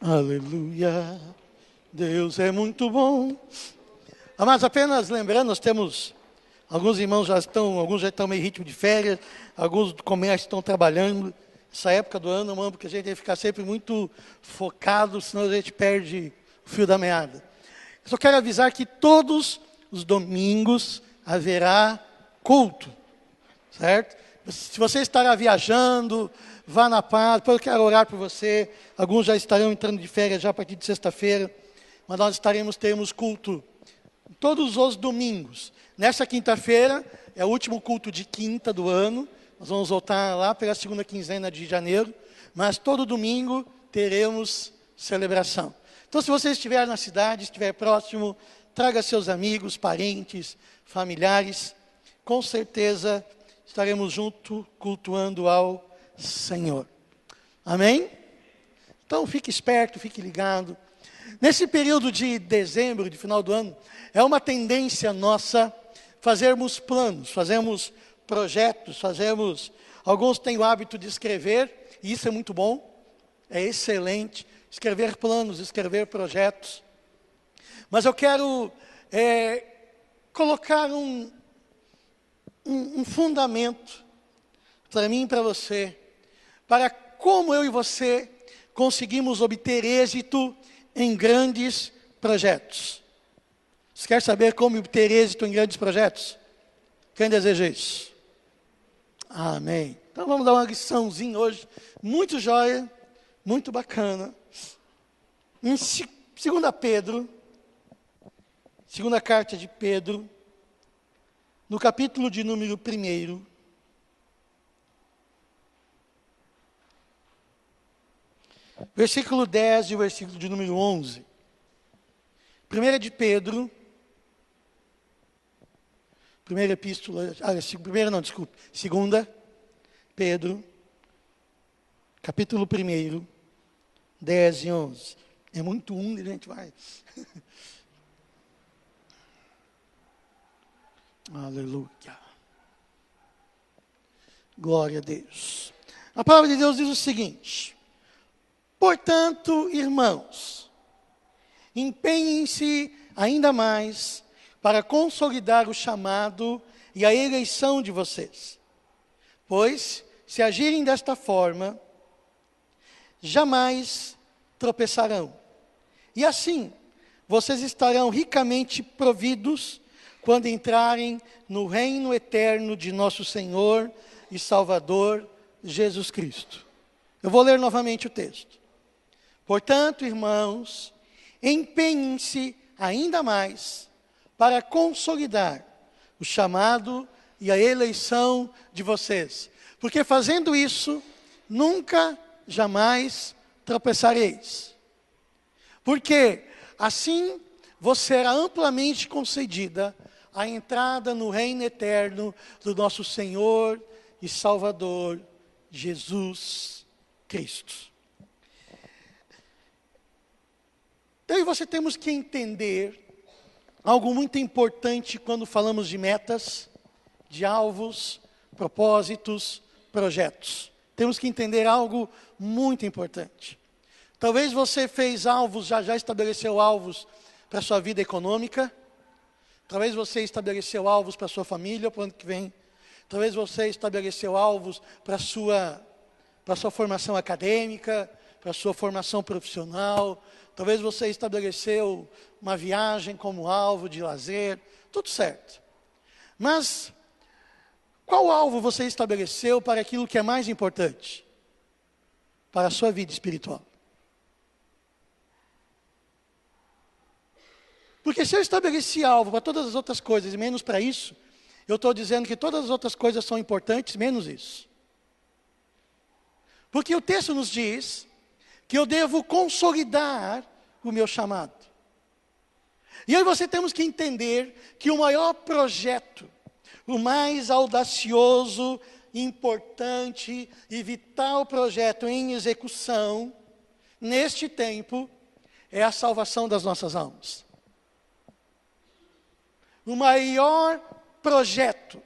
Aleluia, Deus é muito bom. Mas apenas lembrando, nós temos, alguns irmãos alguns já estão meio ritmo de férias, alguns do comércio estão trabalhando. Essa época do ano, irmão, porque a gente tem que ficar sempre muito focado, senão a gente perde o fio da meada. Eu só quero avisar que todos os domingos haverá culto, certo? Se você estará viajando, vá na paz, depois eu quero orar por você. Alguns já estarão entrando de férias já a partir de sexta-feira, mas nós teremos culto todos os domingos. Nessa quinta-feira é o último culto de quinta do ano. Nós vamos voltar lá pela segunda quinzena de janeiro, mas todo domingo teremos celebração. Então, se você estiver na cidade, estiver próximo, traga seus amigos, parentes, familiares. Com certeza estaremos juntos cultuando ao Senhor. Amém? Então, fique esperto, fique ligado. Nesse período de dezembro, de final do ano, é uma tendência nossa fazermos planos, fazermos projetos, alguns têm o hábito de escrever, e isso é muito bom, é excelente, escrever planos, escrever projetos. Mas eu quero colocar um fundamento para mim e para você, para como eu e você conseguimos obter êxito em grandes projetos. Você quer saber como obter êxito em grandes projetos? Quem deseja isso? Amém. Então vamos dar uma liçãozinha hoje, muito joia, muito bacana. Em 2 Pedro, segunda carta de Pedro, no capítulo de número 1, versículo 10 e o versículo de número 11. 1 de Pedro, primeira epístola, segunda Pedro, capítulo 1, 10 e 11. É muito a gente vai. Aleluia. Glória a Deus. A palavra de Deus diz o seguinte: portanto, irmãos, empenhem-se ainda mais para consolidar o chamado e a eleição de vocês. Pois, se agirem desta forma, jamais tropeçarão. E assim, vocês estarão ricamente providos quando entrarem no reino eterno de nosso Senhor e Salvador Jesus Cristo. Eu vou ler novamente o texto. Portanto, irmãos, empenhem-se ainda mais para consolidar o chamado e a eleição de vocês. Porque fazendo isso, nunca, jamais tropeçareis. Porque assim vos será amplamente concedida a entrada no reino eterno do nosso Senhor e Salvador Jesus Cristo. Eu e você temos que entender algo muito importante quando falamos de metas, de alvos, propósitos, projetos. Temos que entender algo muito importante. Talvez você fez alvos, já estabeleceu alvos para a sua vida econômica. Talvez você estabeleceu alvos para a sua família para o ano que vem. Talvez você estabeleceu alvos para a sua formação acadêmica, para a sua formação profissional. Talvez você estabeleceu uma viagem como alvo de lazer. Tudo certo. Mas qual alvo você estabeleceu para aquilo que é mais importante? Para a sua vida espiritual. Porque se eu estabeleci alvo para todas as outras coisas e menos para isso, eu estou dizendo que todas as outras coisas são importantes, menos isso. Porque o texto nos diz que eu devo consolidar o meu chamado. E aí você temos que entender que o maior projeto, o mais audacioso, importante e vital projeto em execução, neste tempo, é a salvação das nossas almas. O maior projeto,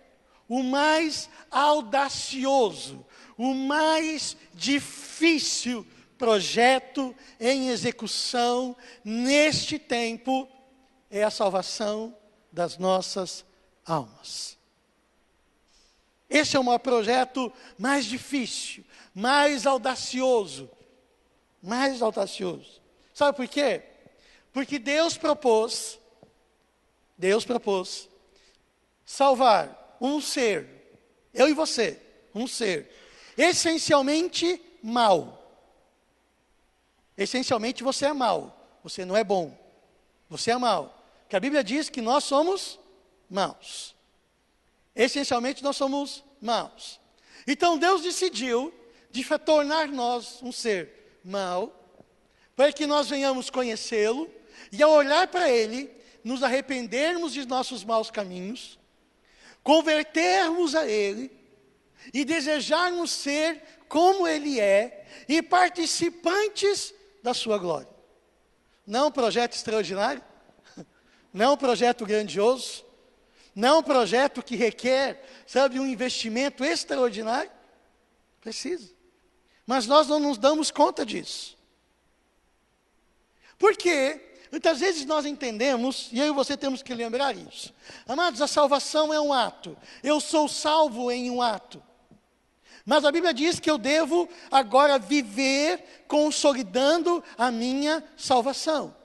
o mais audacioso, o mais difícil projeto em execução neste tempo é a salvação das nossas almas. Esse é um projeto mais difícil, mais audacioso. Mais audacioso. Sabe por quê? Porque Deus propôs salvar um ser, eu e você, um ser, essencialmente mau. Essencialmente você é mau, você não é bom, você é mau. Porque a Bíblia diz que nós somos maus. Essencialmente nós somos maus. Então Deus decidiu de tornar nós um ser mau, para que nós venhamos conhecê-lo, e ao olhar para Ele, nos arrependermos de nossos maus caminhos, convertermos a Ele, e desejarmos ser como Ele é, e participantes da sua glória. Não um projeto extraordinário, não um projeto grandioso, não um projeto que requer, um investimento extraordinário. Precisa. Mas nós não nos damos conta disso. Por quê? Muitas vezes nós entendemos, e eu e você temos que lembrar isso. Amados, a salvação é um ato. Eu sou salvo em um ato. Mas a Bíblia diz que eu devo agora viver consolidando a minha salvação.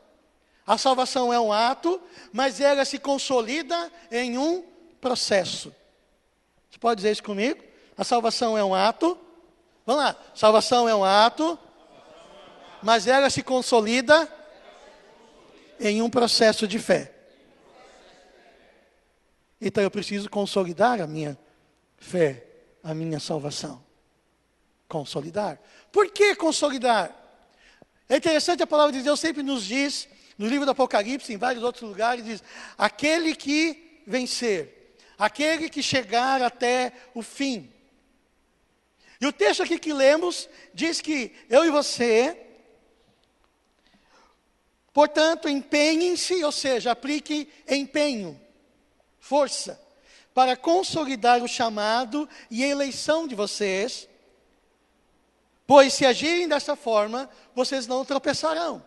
A salvação é um ato, mas ela se consolida em um processo. Você pode dizer isso comigo? A salvação é um ato. Vamos lá. Salvação é um ato, mas ela se consolida em um processo de fé. Então eu preciso consolidar a minha fé, a minha salvação. Consolidar. Por que consolidar? É interessante, a palavra de Deus sempre nos diz, no livro do Apocalipse, em vários outros lugares, diz: aquele que vencer, aquele que chegar até o fim. E o texto aqui que lemos diz que eu e você, portanto, empenhem-se, ou seja, aplique empenho, força, para consolidar o chamado e a eleição de vocês, pois se agirem dessa forma, vocês não tropeçarão.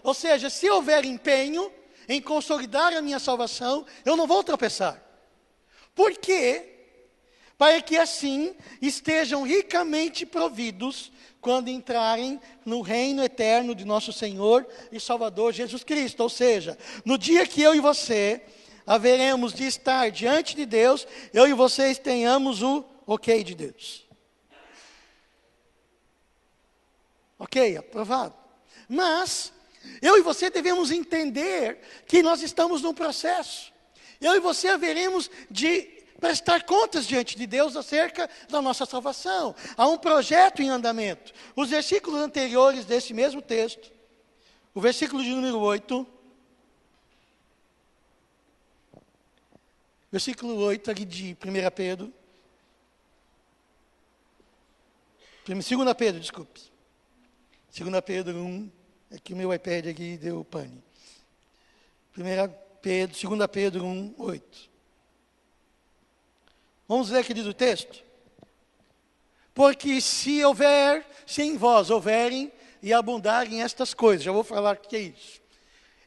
Ou seja, se houver empenho em consolidar a minha salvação, eu não vou tropeçar. Por quê? Para que assim estejam ricamente providos quando entrarem no reino eterno de nosso Senhor e Salvador Jesus Cristo. Ou seja, no dia que eu e você haveremos de estar diante de Deus, eu e vocês tenhamos o ok de Deus. Ok, aprovado. Mas eu e você devemos entender que nós estamos num processo. Eu e você haveremos de prestar contas diante de Deus acerca da nossa salvação. Há um projeto em andamento. Os versículos anteriores desse mesmo texto, o versículo de número 8, versículo 8 aqui de 1 Pedro, 2 Pedro, desculpe. 2 Pedro 1, é que o meu iPad aqui deu pane. 2 Pedro 1, 8. Vamos ler aqui do texto? Porque se em vós houverem e abundarem estas coisas, já vou falar o que é isso.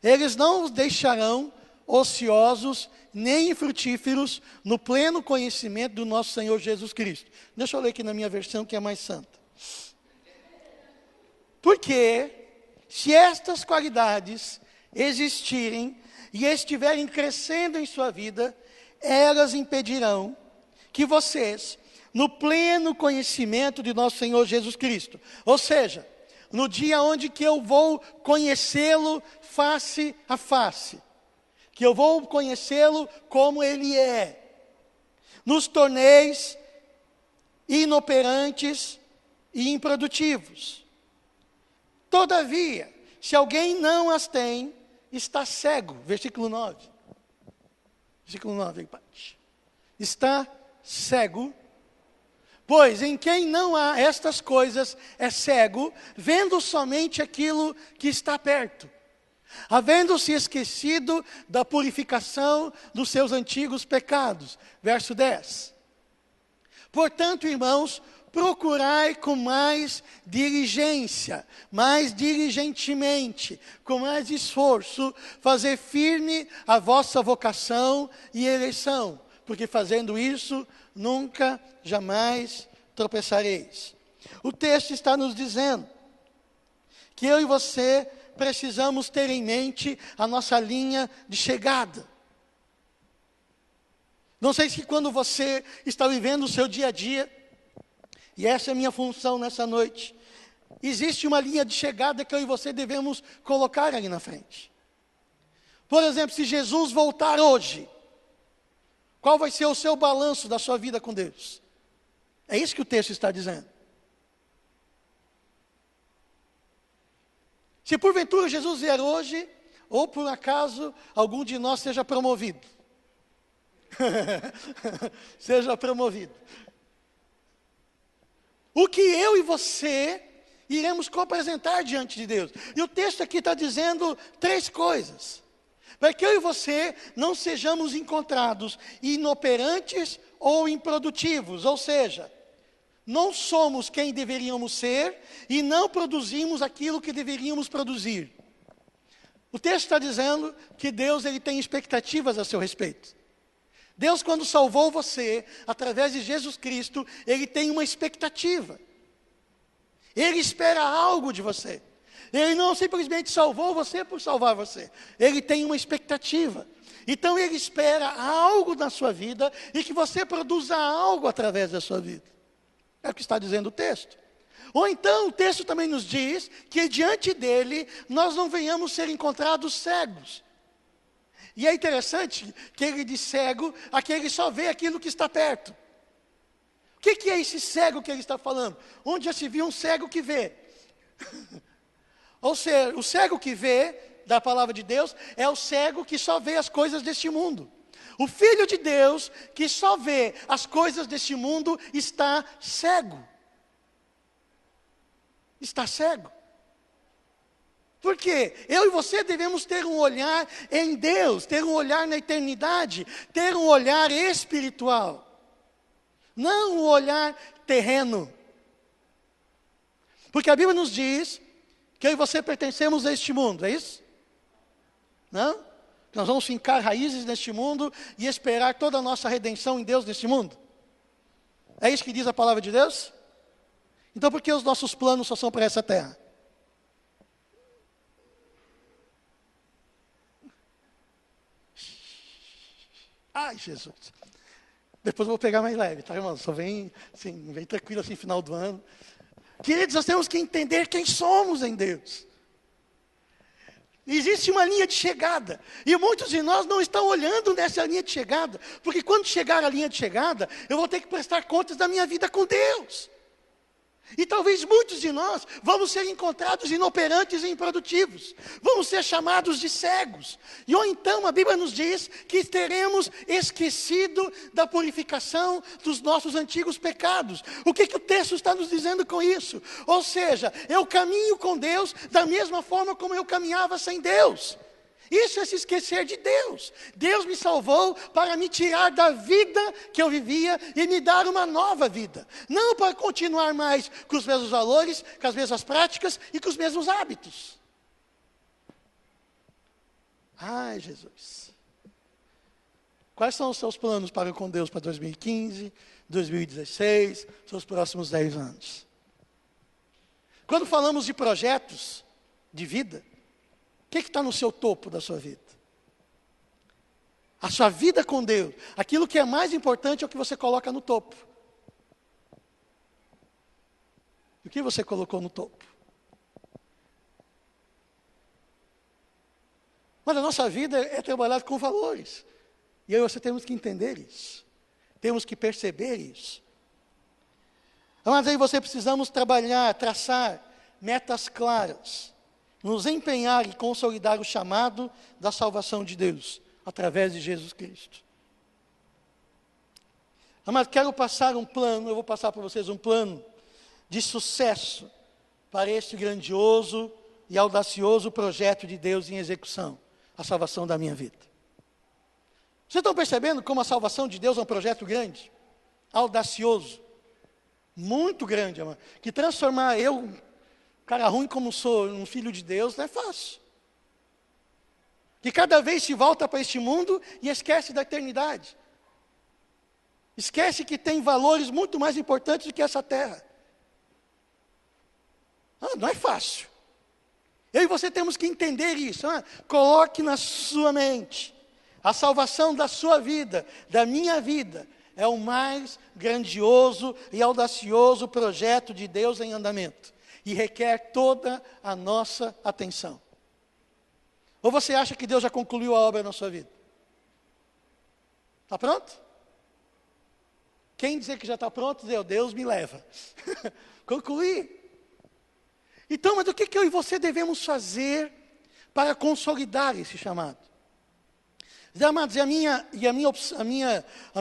Eles não os deixarão ociosos nem infrutíferos no pleno conhecimento do nosso Senhor Jesus Cristo. Deixa eu ler aqui na minha versão que é mais santa. Porque se estas qualidades existirem e estiverem crescendo em sua vida, elas impedirão que vocês, no pleno conhecimento de nosso Senhor Jesus Cristo, ou seja, no dia onde que eu vou conhecê-lo face a face, que eu vou conhecê-lo como Ele é, nos torneis inoperantes e improdutivos. Todavia, se alguém não as tem, está cego. Versículo 9. Versículo 9, está cego, pois em quem não há estas coisas é cego, vendo somente aquilo que está perto, havendo-se esquecido da purificação dos seus antigos pecados. Verso 10. Portanto, irmãos, procurai com mais diligência, mais diligentemente, com mais esforço, fazer firme a vossa vocação e eleição, porque fazendo isso, nunca, jamais tropeçareis. O texto está nos dizendo que eu e você precisamos ter em mente a nossa linha de chegada. Não sei se quando você está vivendo o seu dia a dia, e essa é a minha função nessa noite, existe uma linha de chegada que eu e você devemos colocar ali na frente. Por exemplo, se Jesus voltar hoje, qual vai ser o seu balanço da sua vida com Deus? É isso que o texto está dizendo. Se porventura Jesus vier hoje, ou por acaso algum de nós seja promovido. Seja promovido. O que eu e você iremos apresentar diante de Deus? E o texto aqui está dizendo 3 coisas. Para que eu e você não sejamos encontrados inoperantes ou improdutivos. Ou seja, não somos quem deveríamos ser e não produzimos aquilo que deveríamos produzir. O texto está dizendo que Deus ele tem expectativas a seu respeito. Deus, quando salvou você, através de Jesus Cristo, Ele tem uma expectativa. Ele espera algo de você. Ele não simplesmente salvou você por salvar você. Ele tem uma expectativa. Então Ele espera algo na sua vida e que você produza algo através da sua vida. É o que está dizendo o texto. Ou então o texto também nos diz que diante dEle nós não venhamos ser encontrados cegos. E é interessante que ele diz cego, aquele só vê aquilo que está perto. O que é esse cego que ele está falando? Onde já se viu um cego que vê? Ou seja, o cego que vê, da palavra de Deus, é o cego que só vê as coisas deste mundo. O Filho de Deus, que só vê as coisas deste mundo, está cego. Está cego. Porque eu e você devemos ter um olhar em Deus, ter um olhar na eternidade, ter um olhar espiritual. Não um olhar terreno. Porque a Bíblia nos diz que eu e você pertencemos a este mundo, é isso? Não? Nós vamos fincar raízes neste mundo e esperar toda a nossa redenção em Deus neste mundo. É isso que diz a palavra de Deus? Então por que os nossos planos só são para essa terra? Ai, Jesus. Depois eu vou pegar mais leve, tá, irmão? Só vem, assim, vem tranquilo assim, final do ano. Queridos, nós temos que entender quem somos em Deus. Existe uma linha de chegada. E muitos de nós não estão olhando nessa linha de chegada. Porque quando chegar a linha de chegada, eu vou ter que prestar contas da minha vida com Deus. E talvez muitos de nós vamos ser encontrados inoperantes e improdutivos. Vamos ser chamados de cegos. E ou então a Bíblia nos diz que teremos esquecido da purificação dos nossos antigos pecados. O que o texto está nos dizendo com isso? Ou seja, eu caminho com Deus da mesma forma como eu caminhava sem Deus. Isso é se esquecer de Deus. Deus me salvou para me tirar da vida que eu vivia e me dar uma nova vida. Não para continuar mais com os mesmos valores, com as mesmas práticas e com os mesmos hábitos. Ai, Jesus. Quais são os seus planos para com Deus para 2015, 2016, seus próximos 10 anos? Quando falamos de projetos de vida, o que está no seu topo da sua vida? A sua vida com Deus. Aquilo que é mais importante é o que você coloca no topo. O que você colocou no topo? Mas a nossa vida é trabalhar com valores. E aí você temos que entender isso. Temos que perceber isso. Mas aí você precisamos trabalhar, traçar metas claras. Nos empenhar e consolidar o chamado da salvação de Deus, através de Jesus Cristo. Mas quero passar um plano, eu vou passar para vocês um plano de sucesso para este grandioso e audacioso projeto de Deus em execução, a salvação da minha vida. Vocês estão percebendo como a salvação de Deus é um projeto grande, audacioso? Muito grande, amado. Que transformar eu, um cara ruim como sou, um filho de Deus, não é fácil. Que cada vez se volta para este mundo e esquece da eternidade. Esquece que tem valores muito mais importantes do que essa terra. Não é fácil. Eu e você temos que entender isso. Coloque na sua mente. A salvação da sua vida, da minha vida, é o mais grandioso e audacioso projeto de Deus em andamento. E requer toda a nossa atenção. Ou você acha que Deus já concluiu a obra na sua vida? Está pronto? Quem dizer que já está pronto, Deus me leva. Concluir. Então, mas o que eu e você devemos fazer para consolidar esse chamado? Amados, a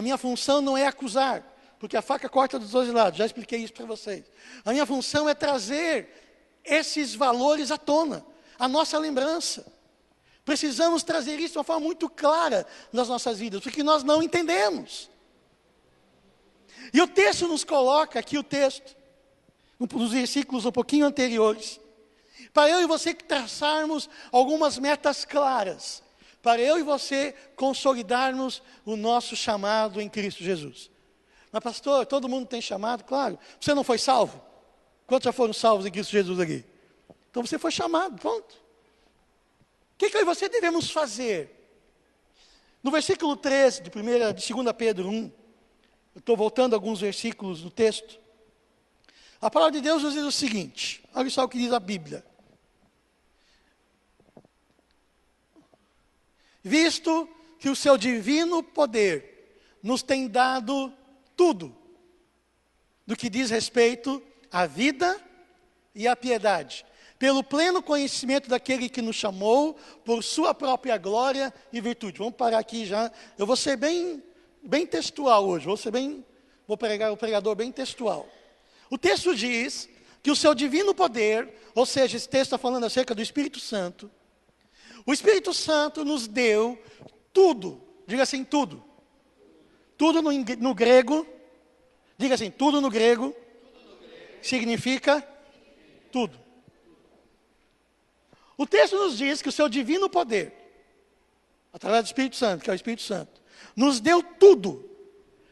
minha função não é acusar, porque a faca corta dos dois lados, já expliquei isso para vocês. A minha função é trazer esses valores à tona, a nossa lembrança. Precisamos trazer isso de uma forma muito clara nas nossas vidas, porque nós não entendemos. E o texto nos coloca aqui, o texto, nos versículos um pouquinho anteriores, para eu e você traçarmos algumas metas claras, para eu e você consolidarmos o nosso chamado em Cristo Jesus. Mas pastor, todo mundo tem chamado? Claro. Você não foi salvo? Quantos já foram salvos em Cristo Jesus aqui? Então você foi chamado, ponto. O que eu e você devemos fazer? No versículo 13 de 2 Pedro 1, eu estou voltando alguns versículos do texto. A palavra de Deus nos diz o seguinte, olha só o que diz a Bíblia. Visto que o seu divino poder nos tem dado tudo, do que diz respeito à vida e à piedade, pelo pleno conhecimento daquele que nos chamou, por sua própria glória e virtude. Vamos parar aqui já, eu vou ser bem textual hoje, vou pregar o pregador bem textual. O texto diz que o seu divino poder, ou seja, esse texto está falando acerca do Espírito Santo, o Espírito Santo nos deu tudo, diga assim, tudo. Tudo no grego, diga assim, tudo no grego, significa tudo. O texto nos diz que o seu divino poder, através do Espírito Santo, que é o Espírito Santo, nos deu tudo,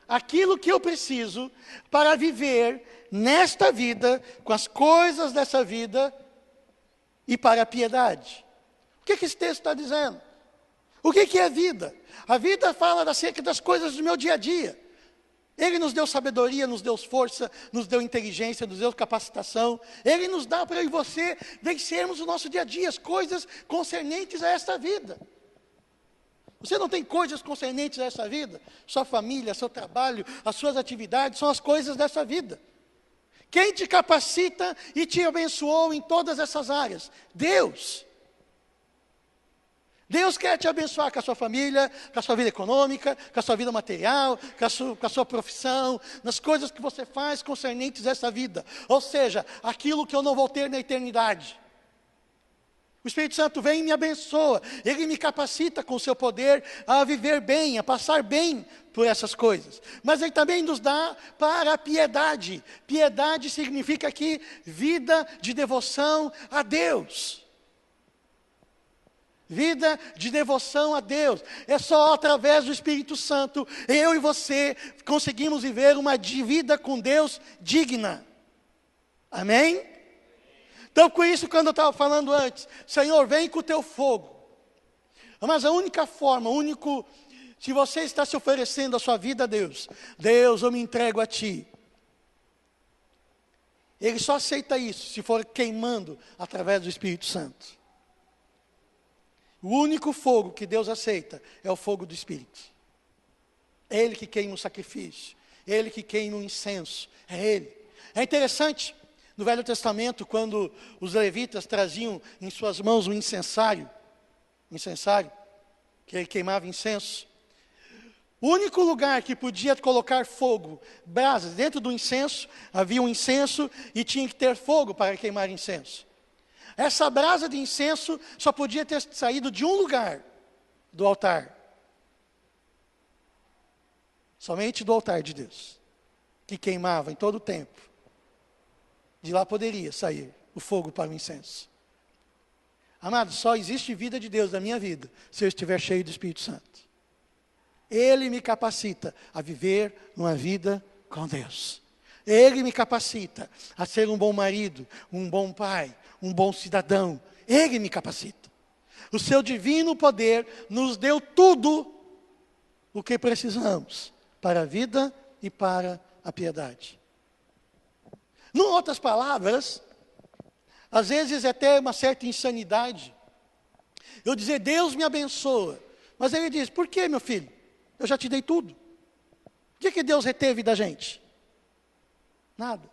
aquilo que eu preciso para viver nesta vida, com as coisas dessa vida e para a piedade. O que esse texto está dizendo? O que é a vida? A vida fala acerca das coisas do meu dia a dia. Ele nos deu sabedoria, nos deu força, nos deu inteligência, nos deu capacitação. Ele nos dá para eu e você vencermos o nosso dia a dia, as coisas concernentes a esta vida. Você não tem coisas concernentes a essa vida? Sua família, seu trabalho, as suas atividades são as coisas dessa vida. Quem te capacita e te abençoou em todas essas áreas? Deus. Deus quer te abençoar com a sua família, com a sua vida econômica, com a sua vida material, com a sua profissão, nas coisas que você faz concernentes a essa vida. Ou seja, aquilo que eu não vou ter na eternidade. O Espírito Santo vem e me abençoa. Ele me capacita com o seu poder a viver bem, a passar bem por essas coisas. Mas Ele também nos dá para a piedade. Piedade significa aqui vida de devoção a Deus. Vida de devoção a Deus. É só através do Espírito Santo, eu e você conseguimos viver uma vida com Deus digna. Amém? Então, com isso, quando eu estava falando antes, Senhor, vem com o teu fogo. Mas a única forma, se você está se oferecendo a sua vida a Deus, Deus, eu me entrego a Ti. Ele só aceita isso se for queimando através do Espírito Santo. O único fogo que Deus aceita é o fogo do Espírito. É Ele que queima o sacrifício. É Ele que queima o incenso. É Ele. É interessante, no Velho Testamento, quando os levitas traziam em suas mãos um incensário, que ele queimava incenso. O único lugar que podia colocar fogo, brasas, dentro do incenso, havia um incenso e tinha que ter fogo para queimar incenso. Essa brasa de incenso só podia ter saído de um lugar, do altar. Somente do altar de Deus, que queimava em todo o tempo. de lá poderia sair o fogo para o incenso. Amado, só existe vida de Deus na minha vida se eu estiver cheio do Espírito Santo. Ele me capacita a viver uma vida com Deus. Ele me capacita a ser um bom marido, um bom pai, um bom cidadão. Ele me capacita. O seu divino poder nos deu tudo o que precisamos para a vida e para a piedade. Em outras palavras, às vezes é até uma certa insanidade eu dizer, Deus me abençoa. Mas ele diz, por que, meu filho? Eu já te dei tudo. O que Deus reteve da gente? Nada.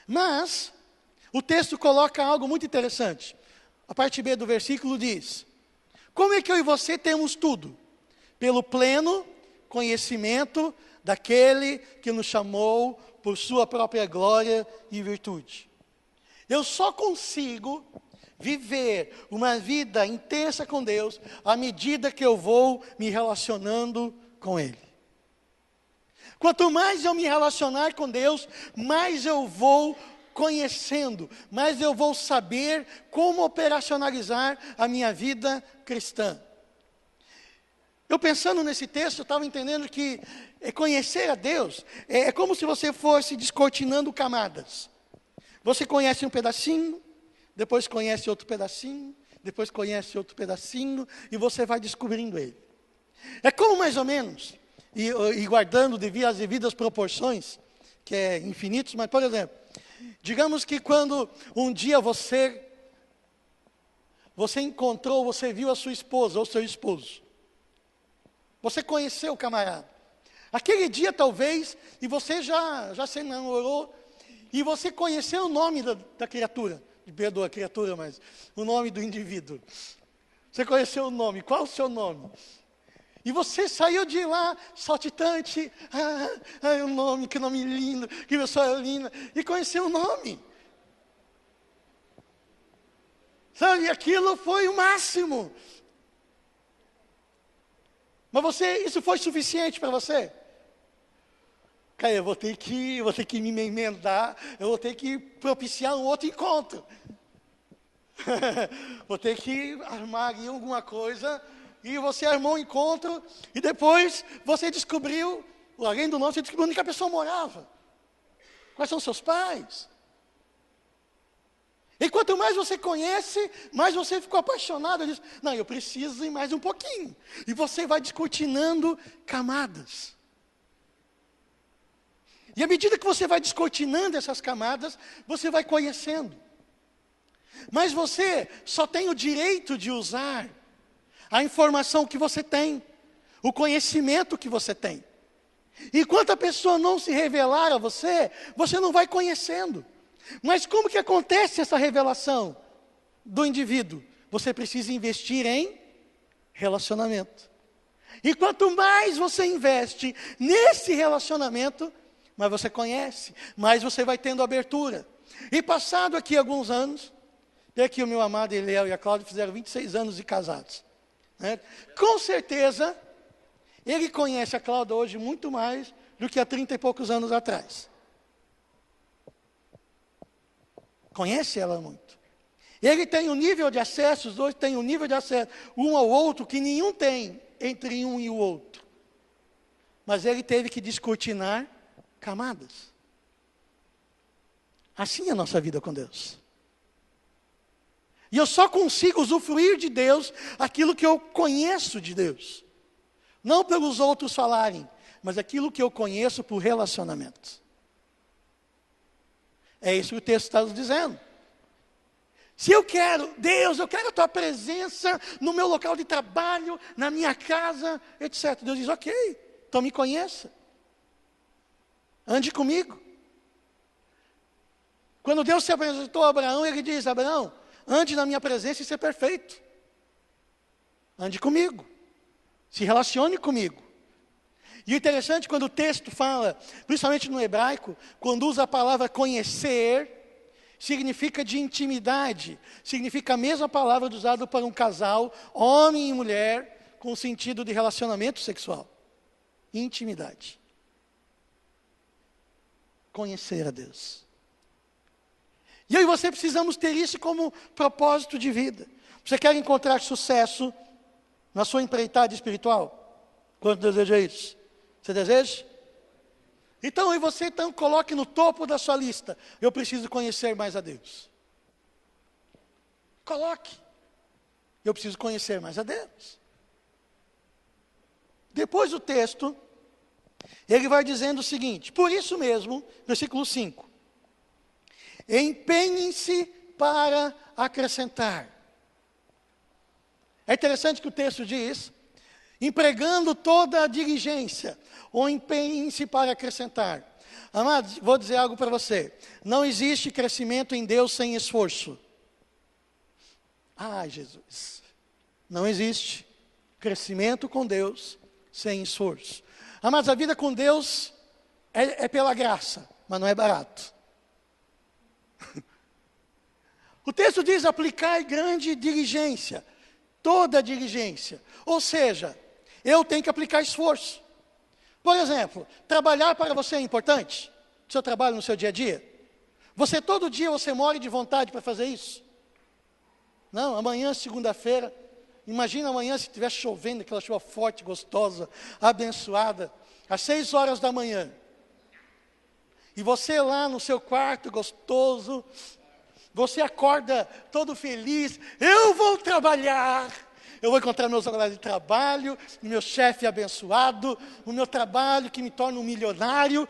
Mas, o texto coloca algo muito interessante. A parte B do versículo diz, como é que eu e você temos tudo? Pelo pleno conhecimento daquele que nos chamou por sua própria glória e virtude. Eu só consigo viver uma vida intensa com Deus à medida que eu vou me relacionando com Ele. Quanto mais eu me relacionar com Deus, mais eu vou conhecendo, mais eu vou saber como operacionalizar a minha vida cristã. Eu pensando nesse texto, eu estava entendendo que conhecer a Deus é como se você fosse descortinando camadas. Você conhece um pedacinho, depois conhece outro pedacinho, depois conhece outro pedacinho, e você vai descobrindo ele. É como mais ou menos, e guardando as devidas proporções, que é infinitos, mas por exemplo, digamos que quando um dia você encontrou, você viu a sua esposa ou seu esposo, você conheceu o camarada, aquele dia talvez, e você já se namorou, e você conheceu o nome da criatura, perdoa a criatura, mas o nome do indivíduo. Você conheceu o nome, qual o seu nome? E você saiu de lá, saltitante, o nome, que nome lindo, que pessoa linda, e conheceu o nome. Sabe, aquilo foi o máximo. Mas isso foi suficiente para você? Cara, eu vou ter que me emendar, eu vou ter que propiciar um outro encontro. Vou ter que armar aí alguma coisa, e você armou um encontro, e depois você descobriu, além do nome, você descobriu onde que a pessoa morava. Quais são seus pais? E quanto mais você conhece, mais você ficou apaixonado. Diz, não, eu preciso ir mais um pouquinho. E você vai descortinando camadas. E à medida que você vai descortinando essas camadas, você vai conhecendo. Mas você só tem o direito de usar a informação que você tem, o conhecimento que você tem. Enquanto a pessoa não se revelar a você, você não vai conhecendo. Mas como que acontece essa revelação do indivíduo? Você precisa investir em relacionamento. E quanto mais você investe nesse relacionamento, mais você conhece, mais você vai tendo abertura. E passado aqui alguns anos, aqui o meu amado Eliel e a Cláudia fizeram 26 anos de casados. Né? Com certeza, ele conhece a Cláudia hoje muito mais do que há 30 e poucos anos atrás. Conhece ela muito. Ele tem um nível de acesso, os dois têm um nível de acesso, um ao outro, que nenhum tem entre um e o outro. Mas ele teve que descortinar camadas. Assim é a nossa vida com Deus. E eu só consigo usufruir de Deus aquilo que eu conheço de Deus. Não pelos outros falarem, mas aquilo que eu conheço por relacionamento. É isso que o texto está nos dizendo. Se eu quero, Deus, eu quero a tua presença no meu local de trabalho, na minha casa, etc. Deus diz, ok, então me conheça. Ande comigo. Quando Deus se apresentou a Abraão, ele diz, Abraão, ande na minha presença e ser perfeito. Ande comigo. Se relacione comigo. E o interessante, quando o texto fala, principalmente no hebraico, quando usa a palavra conhecer, significa de intimidade. Significa a mesma palavra usada para um casal, homem e mulher, com o sentido de relacionamento sexual. Intimidade. Conhecer a Deus. E eu e você precisamos ter isso como propósito de vida. Você quer encontrar sucesso na sua empreitada espiritual? Quanto deseja isso? Você deseja? Então, eu e você, então, coloque no topo da sua lista: eu preciso conhecer mais a Deus. Coloque. Eu preciso conhecer mais a Deus. Depois do texto, ele vai dizendo o seguinte: por isso mesmo, versículo 5. Empenhem-se para acrescentar. É interessante que o texto diz: empregando toda a diligência, ou empenhem-se para acrescentar. Amados, vou dizer algo para você: não existe crescimento em Deus sem esforço. Ah, Jesus, não existe crescimento com Deus sem esforço. Amados, a vida com Deus é pela graça, mas não é barato. O texto diz: aplicar grande diligência, toda diligência. Ou seja, eu tenho que aplicar esforço. Por exemplo, trabalhar para você é importante? O seu trabalho no seu dia a dia? Você todo dia você morre de vontade para fazer isso? Não, amanhã, segunda-feira, imagina amanhã se estiver chovendo, aquela chuva forte, gostosa, abençoada, às 6 horas da manhã. E você lá no seu quarto gostoso, você acorda todo feliz: eu vou trabalhar, eu vou encontrar meus horários de trabalho, o meu chefe abençoado, o meu trabalho que me torna um milionário.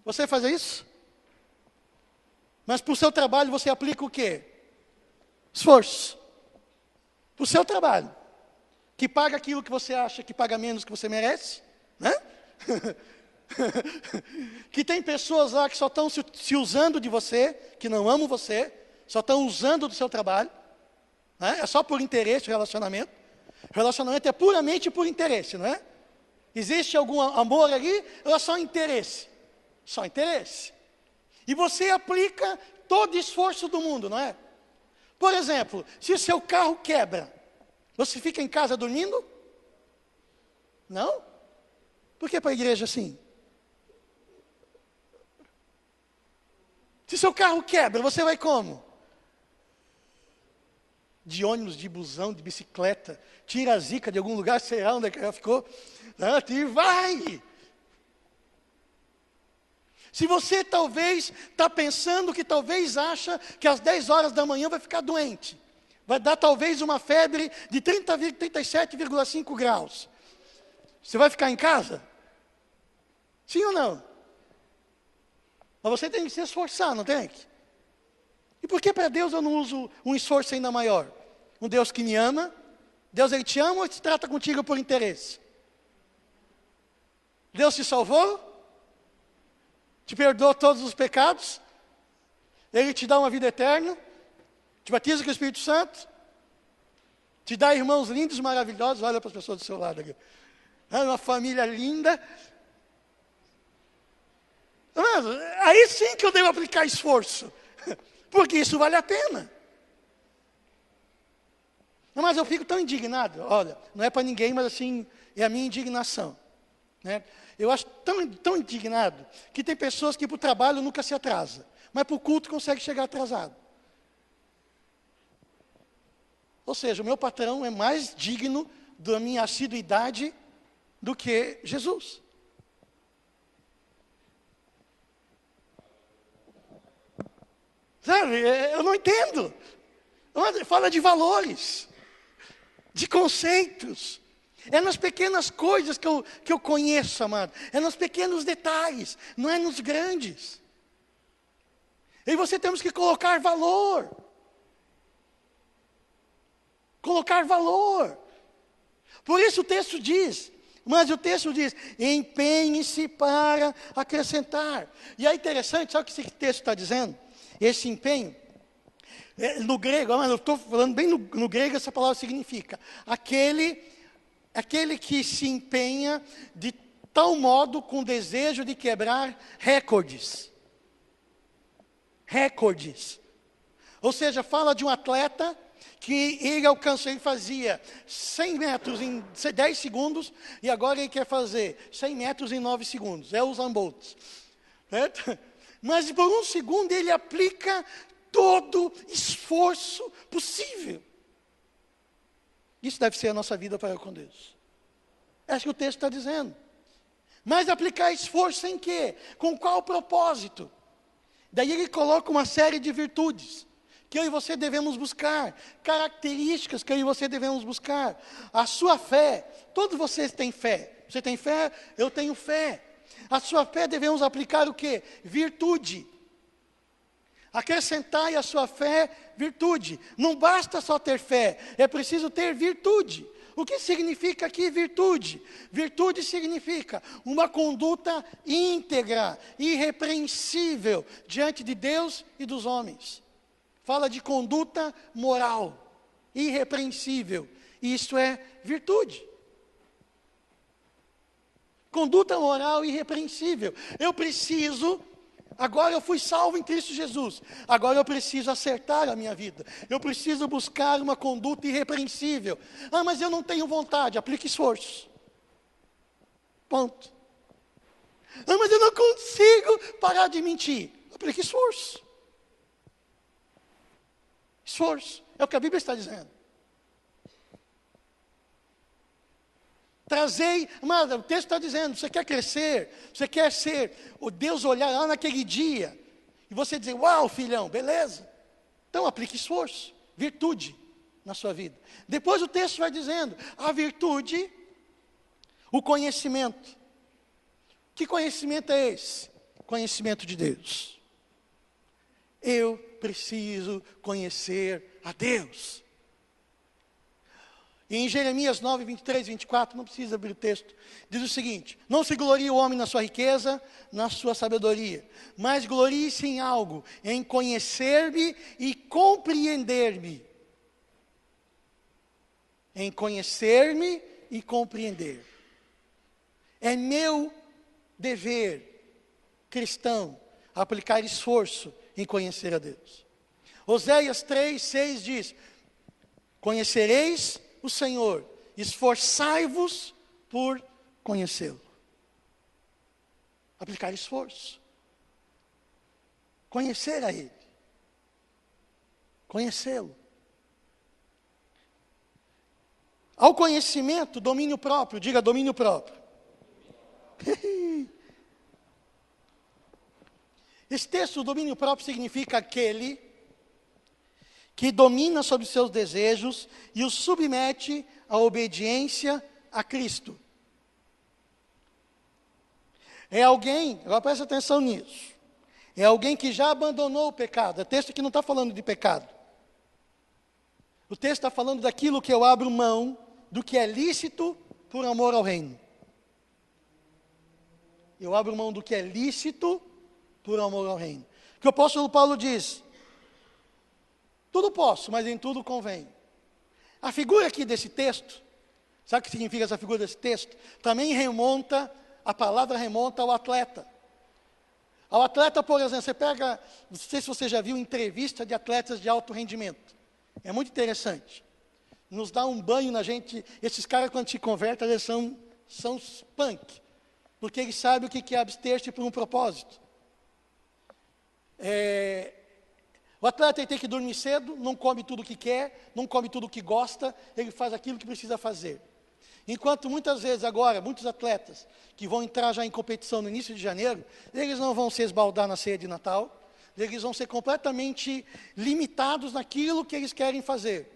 Você faz isso? Mas para o seu trabalho você aplica o quê? Esforço. Para o seu trabalho, que paga aquilo que você acha que paga menos que você merece, né? Que tem pessoas lá que só estão se usando de você, que não amam você, só estão usando do seu trabalho, né? É só por interesse o relacionamento. O relacionamento é puramente por interesse, não é? Existe algum amor ali, ou é só interesse? Só interesse. E você aplica todo esforço do mundo, não é? Por exemplo, se o seu carro quebra, você fica em casa dormindo? Não? Por que para a igreja assim? Se seu carro quebra, você vai como? De ônibus, de busão, de bicicleta, tira a zica de algum lugar, sei lá onde é que ela ficou, e vai! Se você talvez está pensando que talvez acha que às 10 horas da manhã vai ficar doente, vai dar talvez uma febre de 37,5 graus, você vai ficar em casa? Sim ou não? Mas você tem que se esforçar, não tem que? E por que para Deus eu não uso um esforço ainda maior? Um Deus que me ama, Deus ele te ama ou te trata contigo por interesse? Deus te salvou? Te perdoou todos os pecados? Ele te dá uma vida eterna? Te batiza com o Espírito Santo? Te dá irmãos lindos, maravilhosos? Olha para as pessoas do seu lado aqui. Uma família linda. Aí sim que eu devo aplicar esforço, porque isso vale a pena. Mas eu fico tão indignado, olha, não é para ninguém, mas assim, é a minha indignação, né? Eu acho tão indignado, que tem pessoas que para o trabalho nunca se atrasa, mas para o culto consegue chegar atrasado. Ou seja, o meu patrão é mais digno da minha assiduidade do que Jesus. Sabe, eu não entendo. Fala de valores, de conceitos. É nas pequenas coisas que eu conheço, amado. É nos pequenos detalhes, não é nos grandes. E você temos que colocar valor. Colocar valor. Por isso o texto diz, empenhe-se para acrescentar. E é interessante, sabe o que esse texto está dizendo? Esse empenho, no grego, eu estou falando bem no grego, essa palavra significa aquele que se empenha de tal modo com desejo de quebrar recordes. Recordes. Ou seja, fala de um atleta que ele alcançou, ele fazia 100 metros em 10 segundos, e agora ele quer fazer 100 metros em 9 segundos. É o Usain Bolt. Certo? Mas por um segundo ele aplica todo esforço possível. Isso deve ser a nossa vida para com Deus. É isso que o texto está dizendo. Mas aplicar esforço em quê? Com qual propósito? Daí ele coloca uma série de virtudes que eu e você devemos buscar, características que eu e você devemos buscar. A sua fé, todos vocês têm fé. Você tem fé? Eu tenho fé. A sua fé devemos aplicar o quê? Virtude. Acrescentai à sua fé virtude. Não basta só ter fé, é preciso ter virtude. O que significa aqui virtude? Virtude significa uma conduta íntegra, irrepreensível diante de Deus e dos homens. Fala de conduta moral, irrepreensível. Isso é virtude. Conduta moral irrepreensível. Eu preciso, agora eu fui salvo em Cristo Jesus. Agora eu preciso acertar a minha vida. Eu preciso buscar uma conduta irrepreensível. Ah, mas eu não tenho vontade. Aplique esforço. Ponto. Ah, mas eu não consigo parar de mentir. Aplique esforço. Esforço. É o que a Bíblia está dizendo. Trazei, mas o texto está dizendo, você quer crescer, você quer ser, o Deus olhar lá naquele dia, e você dizer, uau, filhão, beleza. Então aplique esforço, virtude na sua vida. Depois o texto vai dizendo, a virtude, o conhecimento. Que conhecimento é esse? Conhecimento de Deus. Eu preciso conhecer a Deus. E em Jeremias 9, 23, 24, não precisa abrir o texto, diz o seguinte: não se glorie o homem na sua riqueza, na sua sabedoria, mas glorie-se em algo, em conhecer-me e compreender-me. Em conhecer-me e compreender. É meu dever cristão aplicar esforço em conhecer a Deus. Oséias 3, 6 diz: conhecereis o Senhor, esforçai-vos por conhecê-lo. Aplicar esforço. Conhecer a Ele. Conhecê-lo. Ao conhecimento, domínio próprio, diga domínio próprio. Esse texto, domínio próprio, significa aquele que domina sobre seus desejos e os submete à obediência a Cristo. É alguém, agora presta atenção nisso, é alguém que já abandonou o pecado. O texto aqui não está falando de pecado. O texto está falando daquilo que eu abro mão, do que é lícito por amor ao reino. Eu abro mão do que é lícito por amor ao reino. Porque o apóstolo Paulo diz: tudo posso, mas em tudo convém. A figura aqui desse texto, sabe o que significa essa figura desse texto? Também remonta, a palavra remonta ao atleta. Ao atleta, por exemplo, você pega, não sei se você já viu entrevista de atletas de alto rendimento. É muito interessante. Nos dá um banho na gente. Esses caras, quando se convertem, eles são punk. Porque eles sabem o que é abster-se por um propósito. O atleta tem que dormir cedo, não come tudo o que quer, não come tudo o que gosta, ele faz aquilo que precisa fazer. Enquanto muitas vezes agora, muitos atletas que vão entrar já em competição no início de janeiro, eles não vão se esbaldar na ceia de Natal, eles vão ser completamente limitados naquilo que eles querem fazer.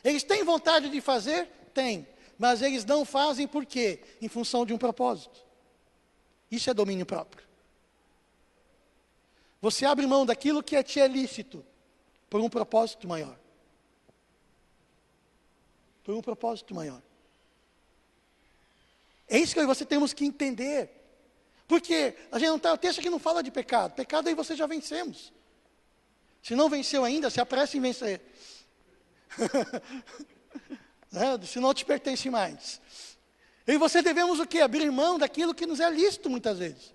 Eles têm vontade de fazer? Tem, mas eles não fazem por quê? Em função de um propósito. Isso é domínio próprio. Você abre mão daquilo que te é lícito, por um propósito maior. Por um propósito maior. É isso que você temos que entender. Porque a gente não tá, o texto aqui não fala de pecado. Pecado aí você já vencemos. Se não venceu ainda, se apresse em vencer. Se não te pertence mais. Eu e você devemos o quê? Abrir mão daquilo que nos é lícito muitas vezes.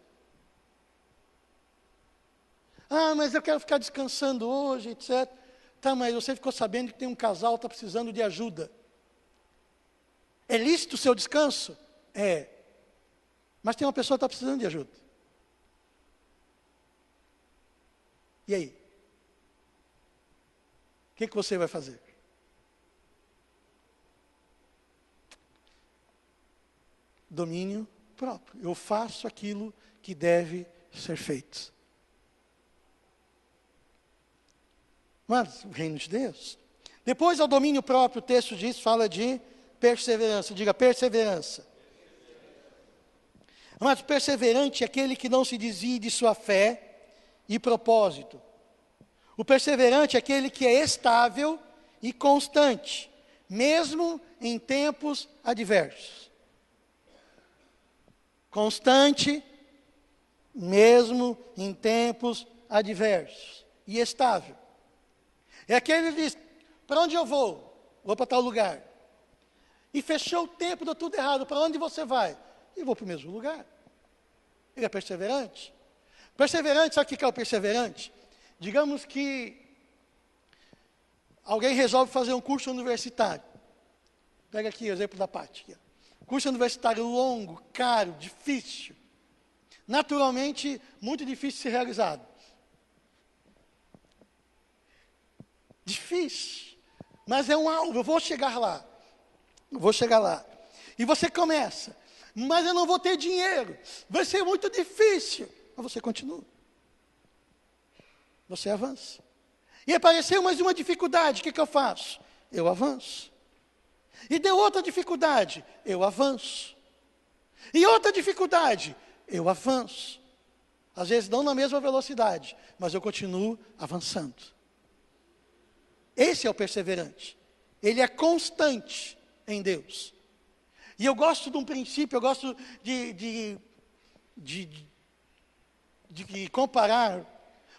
Ah, mas eu quero ficar descansando hoje, etc. Tá, mas você ficou sabendo que tem um casal que está precisando de ajuda. É lícito o seu descanso? É. Mas tem uma pessoa que está precisando de ajuda. E aí? O que você vai fazer? Domínio próprio. Eu faço aquilo que deve ser feito. Mas o reino de Deus. Depois ao domínio próprio, o texto diz, fala de perseverança. Diga, perseverança. Mas perseverante é aquele que não se desvia de sua fé e propósito. O perseverante é aquele que é estável e constante, mesmo em tempos adversos. Constante, mesmo em tempos adversos. E estável. É aquele que diz, para onde eu vou? Vou para tal lugar. E fechou o tempo, deu tudo errado. Para onde você vai? Eu vou para o mesmo lugar. Ele é perseverante. Perseverante, sabe o que é o perseverante? Digamos que alguém resolve fazer um curso universitário. Pega aqui o exemplo da Paty. Curso universitário longo, caro, difícil. Naturalmente, muito difícil de ser realizado. Difícil. Mas é um alvo, eu vou chegar lá. Eu vou chegar lá. E você começa. Mas eu não vou ter dinheiro. Vai ser muito difícil. Mas você continua. Você avança. E apareceu mais uma dificuldade. O que eu faço? Eu avanço. E deu outra dificuldade. Eu avanço. E outra dificuldade. Eu avanço. Às vezes não na mesma velocidade. Mas eu continuo avançando. Esse é o perseverante. Ele é constante em Deus. E eu gosto de um princípio, eu gosto de comparar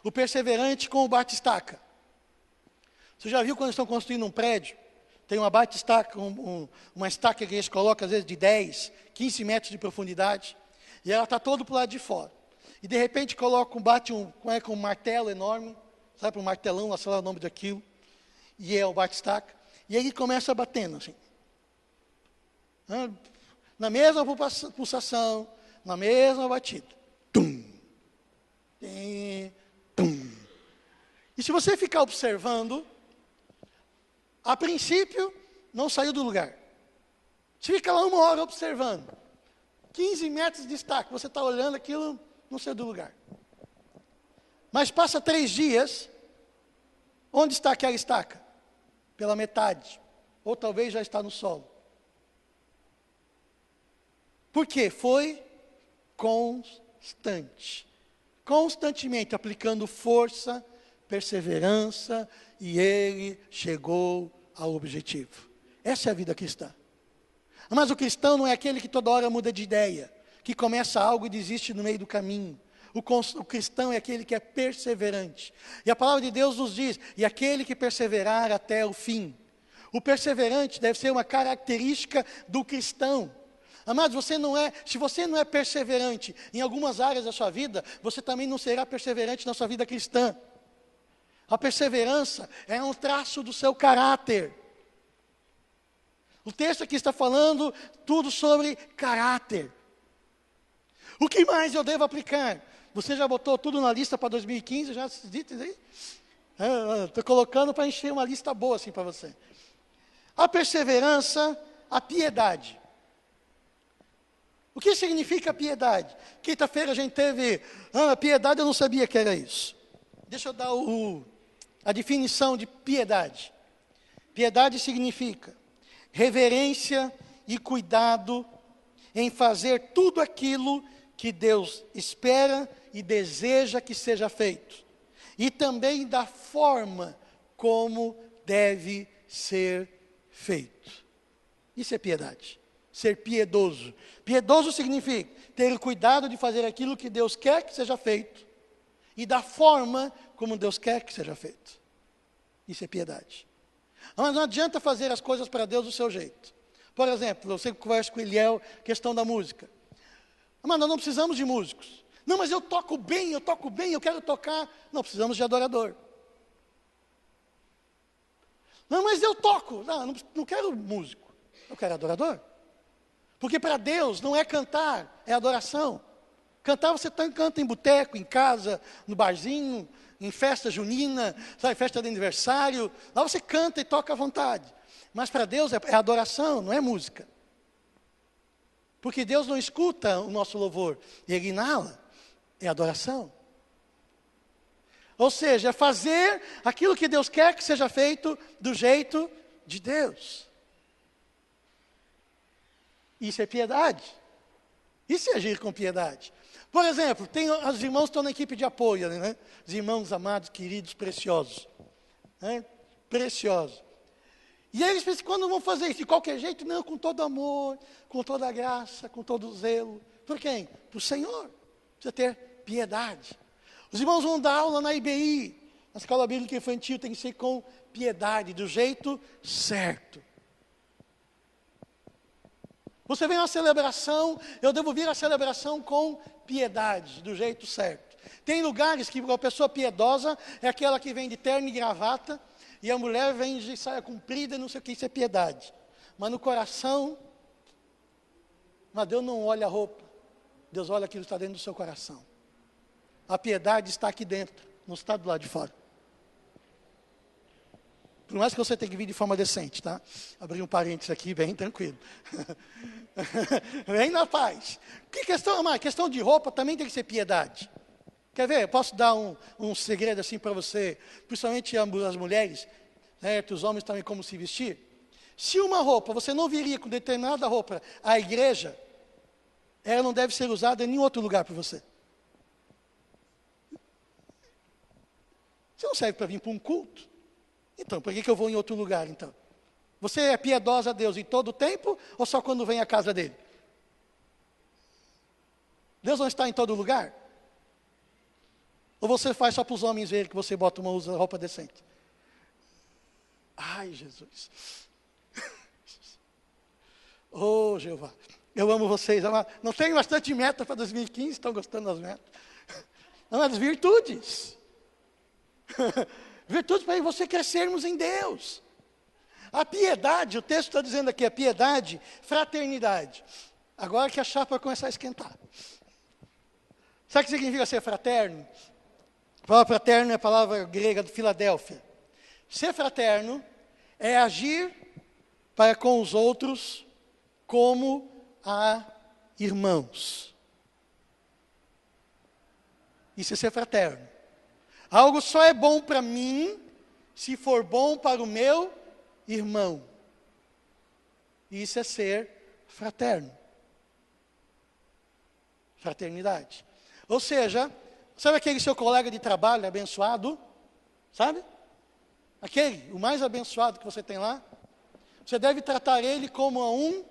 o perseverante com o bate-estaca. Você já viu quando estão construindo um prédio? Tem uma bate-estaca, uma estaca que eles colocam às vezes de 10, 15 metros de profundidade. E ela está toda para o lado de fora. E de repente colocam, com um martelo enorme, sabe, um martelão, sei lá o nome daquilo. E é o bate-estaca. E aí ele começa batendo assim. Na mesma pulsação, na mesma batida. Tum, tum. E se você ficar observando, a princípio, não saiu do lugar. Você fica lá 1 hora observando. 15 metros de estaca, você está olhando aquilo, não saiu do lugar. Mas passa 3 dias, onde está aquela estaca? Pela metade. Ou talvez já está no solo. Por quê? Foi constante. Constantemente aplicando força, perseverança, e ele chegou ao objetivo. Essa é a vida cristã. Mas o cristão não é aquele que toda hora muda de ideia, que começa algo e desiste no meio do caminho. O cristão é aquele que é perseverante. E a palavra de Deus nos diz, e aquele que perseverar até o fim. O perseverante deve ser uma característica do cristão. Amados, se você não é perseverante em algumas áreas da sua vida, você também não será perseverante na sua vida cristã. A perseverança é um traço do seu caráter. O texto aqui está falando tudo sobre caráter. O que mais eu devo aplicar? Você já botou tudo na lista para 2015? Já esses itens aí? Estou colocando para encher uma lista boa assim para você. A perseverança, a piedade. O que significa piedade? Quinta-feira a gente teve, piedade eu não sabia que era isso. Deixa eu dar a definição de piedade. Piedade significa reverência e cuidado em fazer tudo aquilo que Deus espera e deseja que seja feito. E também da forma como deve ser feito. Isso é piedade. Ser piedoso. Piedoso significa ter o cuidado de fazer aquilo que Deus quer que seja feito. E da forma como Deus quer que seja feito. Isso é piedade. Mas não adianta fazer as coisas para Deus do seu jeito. Por exemplo, eu sempre converso com o Eliel, questão da música. Mas nós não precisamos de músicos. Não, mas eu toco bem, eu quero tocar. Não, precisamos de adorador. Não, mas eu toco. Não quero músico, eu quero adorador. Porque para Deus não é cantar, é adoração. Cantar você canta em boteco, em casa, no barzinho, em festa junina, sabe, festa de aniversário. Lá você canta e toca à vontade. Mas para Deus é adoração, não é música. Porque Deus não escuta o nosso louvor, Ele inala, é adoração. Ou seja, é fazer aquilo que Deus quer que seja feito do jeito de Deus. Isso é piedade. Isso é agir com piedade. Por exemplo, os irmãos estão na equipe de apoio, né? Os irmãos amados, queridos, preciosos. Né? Preciosos. E eles pensam, quando vão fazer isso? De qualquer jeito? Não, com todo amor, com toda a graça, com todo o zelo. Por quem? Para o Senhor. Precisa ter piedade. Os irmãos vão dar aula na IBI, na Escola Bíblica Infantil, tem que ser com piedade, do jeito certo. Você vem a uma celebração, eu devo vir à celebração com piedade, do jeito certo. Tem lugares que a pessoa piedosa é aquela que vem de terno e gravata, e a mulher vem de saia comprida, não sei o que, isso é piedade. Mas no coração, mas Deus não olha a roupa, Deus olha aquilo que está dentro do seu coração. A piedade está aqui dentro, não está do lado de fora. Por mais que você tenha que vir de forma decente, tá? Abrir um parênteses aqui, bem tranquilo. Bem na paz. Que questão, mas questão de roupa também tem que ser piedade. Quer ver? Eu posso dar um segredo assim para você, principalmente as mulheres, certo? Os homens também como se vestir. Se uma roupa, você não viria com determinada roupa à igreja, ela não deve ser usada em nenhum outro lugar por você. Você não serve para vir para um culto. Então, por que eu vou em outro lugar, então? Você é piedosa a Deus em todo o tempo, ou só quando vem à casa dele? Deus não está em todo lugar? Ou você faz só para os homens verem que você bota usa roupa decente? Ai, Jesus. Oh, Jeová. Eu amo vocês. Não tenho bastante meta para 2015, estão gostando das metas? Não, as virtudes. Virtudes para você crescermos em Deus. A piedade, o texto está dizendo aqui, a piedade, fraternidade. Agora que a chapa vai começar a esquentar. Sabe o que significa ser fraterno? A palavra fraterno é a palavra grega de Filadélfia. Ser fraterno é agir para com os outros como a irmãos. Isso é ser fraterno. Algo só é bom para mim se for bom para o meu irmão. Isso é ser fraterno. Fraternidade. Ou seja, sabe aquele seu colega de trabalho abençoado? Sabe? Aquele, o mais abençoado que você tem lá? Você deve tratar ele como a um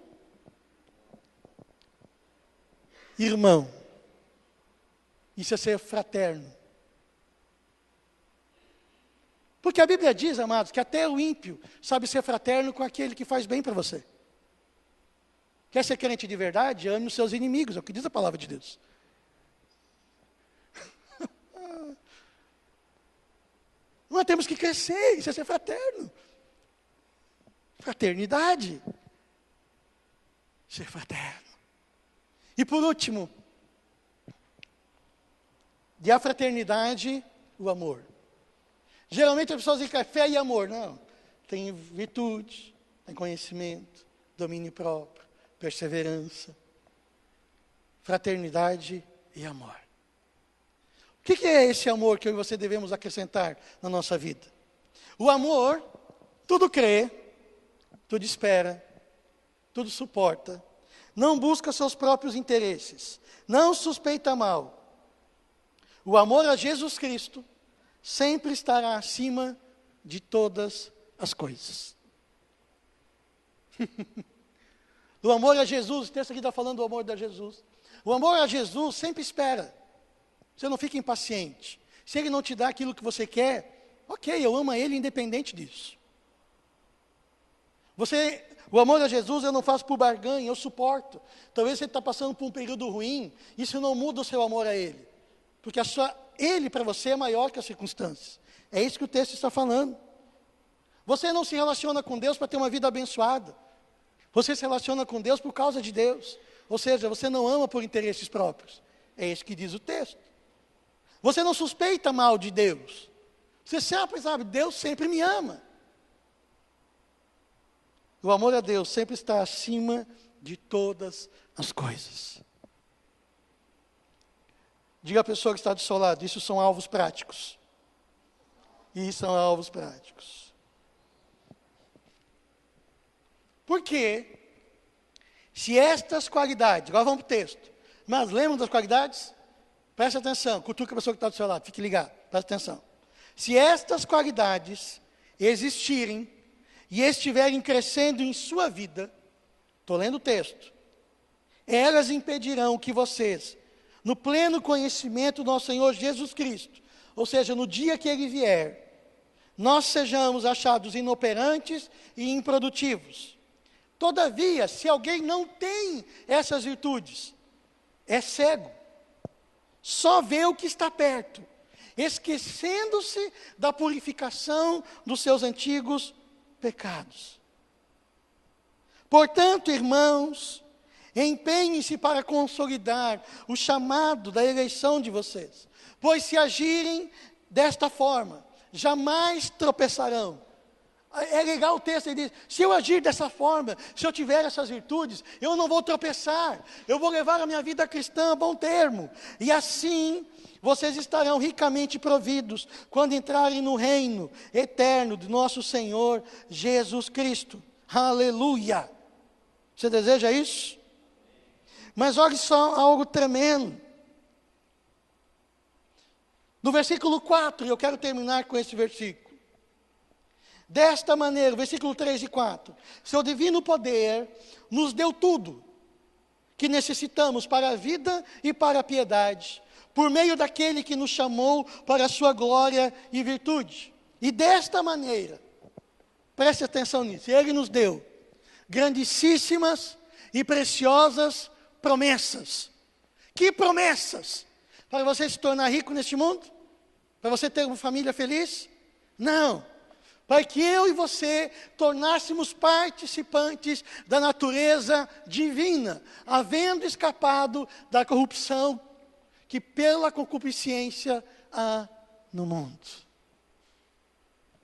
irmão. Isso é ser fraterno. Porque a Bíblia diz, amados, que até o ímpio sabe ser fraterno com aquele que faz bem para você. Quer ser crente de verdade? Ame os seus inimigos, é o que diz a palavra de Deus. Nós temos que crescer, isso é ser fraterno. Fraternidade. Ser fraterno. E por último, de a fraternidade, o amor. Geralmente as pessoas dizem que é fé e amor. Não, tem virtude, tem conhecimento, domínio próprio, perseverança, fraternidade e amor. O que é esse amor que eu e você devemos acrescentar na nossa vida? O amor, tudo crê, tudo espera, tudo suporta, não busca seus próprios interesses, não suspeita mal. O amor a Jesus Cristo sempre estará acima de todas as coisas. O amor a Jesus, o texto aqui está falando do amor a Jesus. O amor a Jesus sempre espera. Você não fica impaciente. Se Ele não te dá aquilo que você quer, ok, eu amo a Ele independente disso. O amor a Jesus eu não faço por barganha, eu suporto. Talvez você está passando por um período ruim, isso não muda o seu amor a Ele. Porque Ele para você é maior que as circunstâncias. É isso que o texto está falando. Você não se relaciona com Deus para ter uma vida abençoada. Você se relaciona com Deus por causa de Deus. Ou seja, você não ama por interesses próprios. É isso que diz o texto. Você não suspeita mal de Deus. Você sempre sabe, Deus sempre me ama. O amor a Deus sempre está acima de todas as coisas. Diga à pessoa que está do seu lado, isso são alvos práticos. Isso são alvos práticos. Por quê? Se estas qualidades, agora vamos para o texto. Mas lembram das qualidades? Preste atenção, cutuca a pessoa que está do seu lado, fique ligado, preste atenção. Se estas qualidades existirem e estiverem crescendo em sua vida, estou lendo o texto, elas impedirão que vocês, no pleno conhecimento do nosso Senhor Jesus Cristo, ou seja, no dia que Ele vier, nós sejamos achados inoperantes e improdutivos. Todavia, se alguém não tem essas virtudes, é cego, só vê o que está perto, esquecendo-se da purificação dos seus antigos pecados. Portanto, irmãos, empenhem-se para consolidar o chamado da eleição de vocês, pois se agirem desta forma, jamais tropeçarão. É legal o texto, ele diz, se eu agir dessa forma, se eu tiver essas virtudes, eu não vou tropeçar, eu vou levar a minha vida cristã a bom termo, e assim vocês estarão ricamente providos, quando entrarem no reino eterno de nosso Senhor Jesus Cristo. Aleluia! Você deseja isso? Mas olha só algo tremendo. No versículo 4, eu quero terminar com esse versículo. Desta maneira, versículo 3 e 4, seu divino poder nos deu tudo que necessitamos para a vida e para a piedade, por meio daquele que nos chamou para a sua glória e virtude. E desta maneira, preste atenção nisso, Ele nos deu grandíssimas e preciosas promessas. Que promessas? Para você se tornar rico neste mundo? Para você ter uma família feliz? Não. Para que eu e você tornássemos participantes da natureza divina, havendo escapado da corrupção que pela concupiscência há no mundo.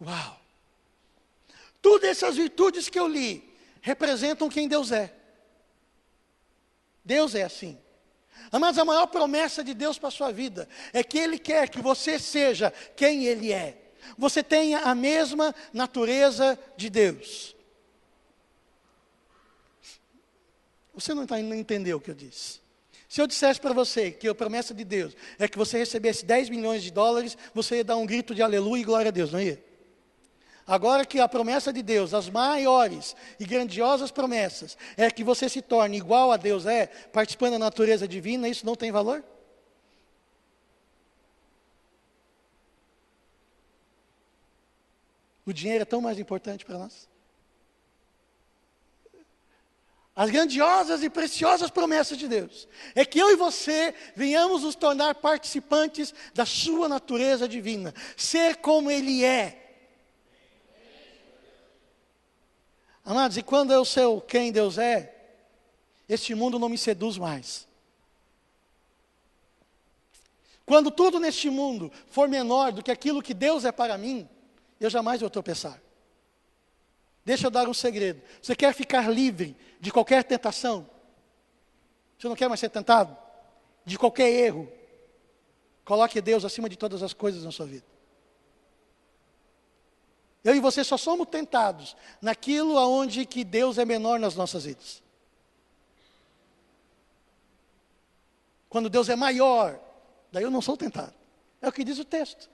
Uau! Todas essas virtudes que eu li representam quem Deus é. Deus é assim. Mas a maior promessa de Deus para a sua vida é que Ele quer que você seja quem Ele é. Você tenha a mesma natureza de Deus. Você não entendeu o que eu disse. Se eu dissesse para você que a promessa de Deus é que você recebesse 10 milhões de dólares, você ia dar um grito de aleluia e glória a Deus, não ia? Agora que a promessa de Deus, as maiores e grandiosas promessas, é que você se torne igual a Deus é, participando da natureza divina, isso não tem valor? O dinheiro é tão mais importante para nós. As grandiosas e preciosas promessas de Deus é que eu e você venhamos nos tornar participantes da sua natureza divina, ser como Ele é. Amados, e quando eu sei quem Deus é, este mundo não me seduz mais. Quando tudo neste mundo for menor do que aquilo que Deus é para mim, eu jamais vou tropeçar. Deixa eu dar um segredo. Você quer ficar livre de qualquer tentação? Você não quer mais ser tentado? De qualquer erro? Coloque Deus acima de todas as coisas na sua vida. Eu e você só somos tentados naquilo aonde que Deus é menor nas nossas vidas. Quando Deus é maior, daí eu não sou tentado. É o que diz o texto.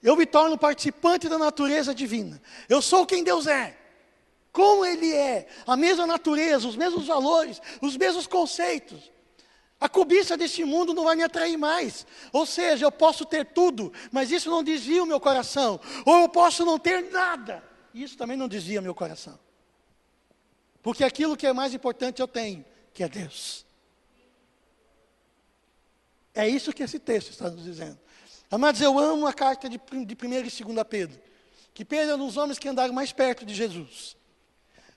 Eu me torno participante da natureza divina. Eu sou quem Deus é. Como Ele é. A mesma natureza, os mesmos valores, os mesmos conceitos. A cobiça deste mundo não vai me atrair mais. Ou seja, eu posso ter tudo, mas isso não desvia o meu coração. Ou eu posso não ter nada. E isso também não desvia o meu coração. Porque aquilo que é mais importante eu tenho, que é Deus. É isso que esse texto está nos dizendo. Amados, eu amo a carta de 1 e 2 Pedro. Que Pedro é um dos homens que andaram mais perto de Jesus.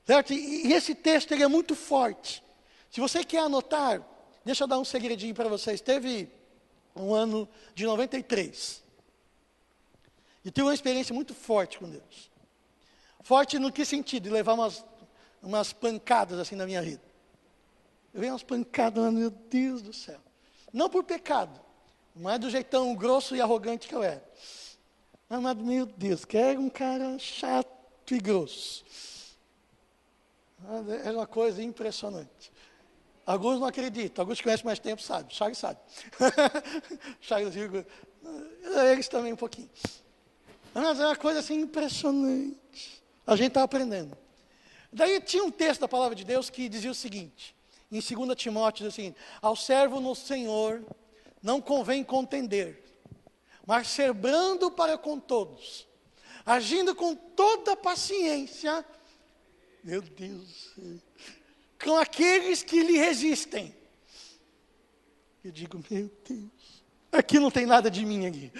Certo? E esse texto ele é muito forte. Se você quer anotar, deixa eu dar um segredinho para vocês. Teve um ano de 93. E tive uma experiência muito forte com Deus. Forte no que sentido? De levar umas pancadas assim na minha vida. Eu vi umas pancadas, meu Deus do céu. Não por pecado, mas do jeitão grosso e arrogante que eu era. Mas, meu Deus, que era um cara chato e grosso. Era uma coisa impressionante. Alguns não acreditam, alguns que conhecem mais tempo sabem. Charles sabe. Charles, eles também um pouquinho. Mas é uma coisa assim impressionante. A gente está aprendendo. Daí tinha um texto da palavra de Deus que dizia o seguinte, em 2 Timóteo, diz o seguinte: ao servo no Senhor não convém contender, mas ser brando para com todos, agindo com toda paciência, meu Deus, com aqueles que lhe resistem. Eu digo, meu Deus, aqui não tem nada de mim aqui.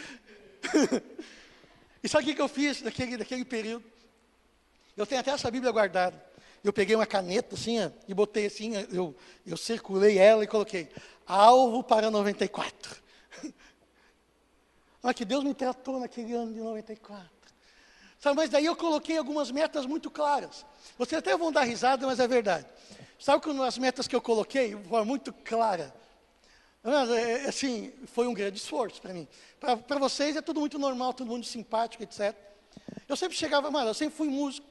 E sabe o que eu fiz daquele período? Eu tenho até essa Bíblia guardada. Eu peguei uma caneta assim, e botei assim, eu circulei ela e coloquei, alvo para 94. Olha que Deus me tratou naquele ano de 94. Sabe, mas daí eu coloquei algumas metas muito claras. Vocês até vão dar risada, mas é verdade. Sabe que as metas que eu coloquei foram muito claras? Assim, foi um grande esforço para mim. Para vocês é tudo muito normal, todo mundo simpático, etc. Eu sempre chegava, eu sempre fui músico,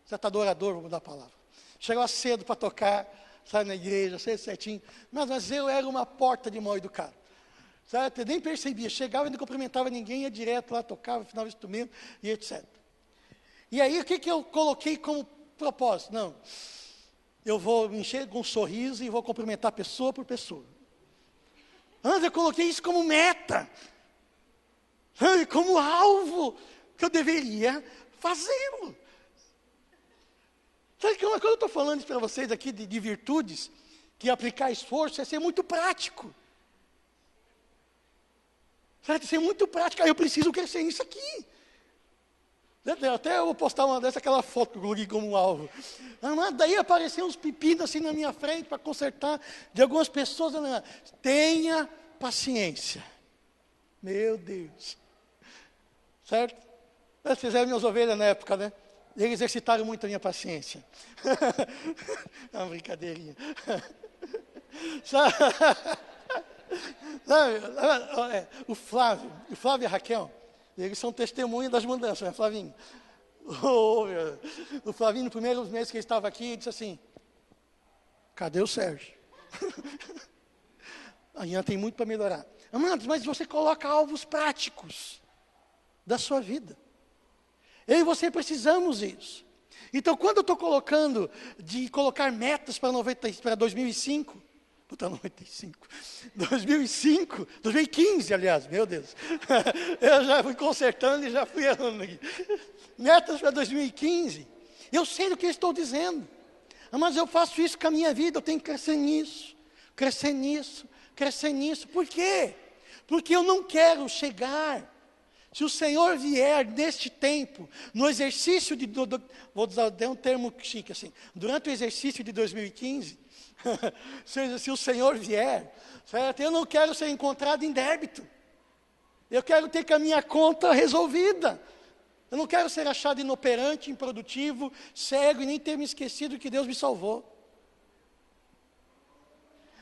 certo, adorador, vou mudar a palavra. Chegava cedo para tocar, sabe, na igreja, certinho. Mas eu era uma porta de mal educado. Sabe, eu nem percebia. Chegava e não cumprimentava ninguém, ia direto lá, tocava, afinava o instrumento e etc. E aí, o que eu coloquei como propósito? Não, eu vou me encher com um sorriso e vou cumprimentar pessoa por pessoa. Antes eu coloquei isso como meta, como alvo, que eu deveria fazê-lo. Sabe que quando eu estou falando isso para vocês aqui de virtudes, que aplicar esforço é ser muito prático. Sabe, ser muito prático, eu preciso crescer nisso aqui. Até eu vou postar uma dessa, aquela foto que eu coloquei como um alvo. Daí apareceram uns pepinos assim na minha frente para consertar de algumas pessoas. Tenha paciência. Meu Deus. Certo? Eles fizeram minhas ovelhas na época, né? Eles exercitaram muito a minha paciência. É uma brincadeirinha. Sabe, o Flávio e a Raquel, eles são testemunhas das mudanças, né, Flavinho? O Flavinho, no primeiro mês que ele estava aqui, disse assim, cadê o Sérgio? Ainda tem muito para melhorar. Amados, mas você coloca alvos práticos da sua vida. Eu e você precisamos disso. Então, quando eu estou colocar metas para 2005, 2015, aliás, meu Deus. Eu já fui consertando e já fui errando aqui. Metas para 2015. Eu sei do que eu estou dizendo. Mas eu faço isso com a minha vida, eu tenho que crescer nisso, crescer nisso, crescer nisso. Por quê? Porque eu não quero chegar. Se o Senhor vier neste tempo, no exercício vou usar um termo chique assim, durante o exercício de 2015, se o Senhor vier, certo? Eu não quero ser encontrado em débito. Eu quero ter com a minha conta resolvida. Eu não quero ser achado inoperante, improdutivo, cego e nem ter me esquecido que Deus me salvou.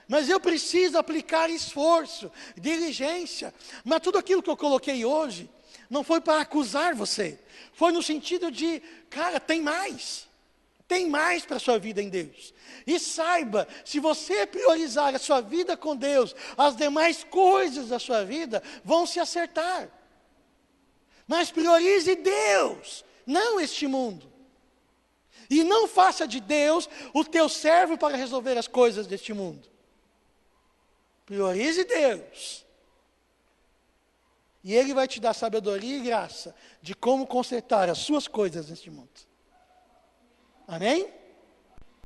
Mas eu preciso aplicar esforço, diligência. Mas tudo aquilo que eu coloquei hoje, não foi para acusar você. Foi no sentido de, cara, tem mais. Tem mais para a sua vida em Deus. E saiba, se você priorizar a sua vida com Deus, as demais coisas da sua vida vão se acertar. Mas priorize Deus, não este mundo. E não faça de Deus o teu servo para resolver as coisas deste mundo. Priorize Deus. E Ele vai te dar sabedoria e graça de como consertar as suas coisas neste mundo. Amém?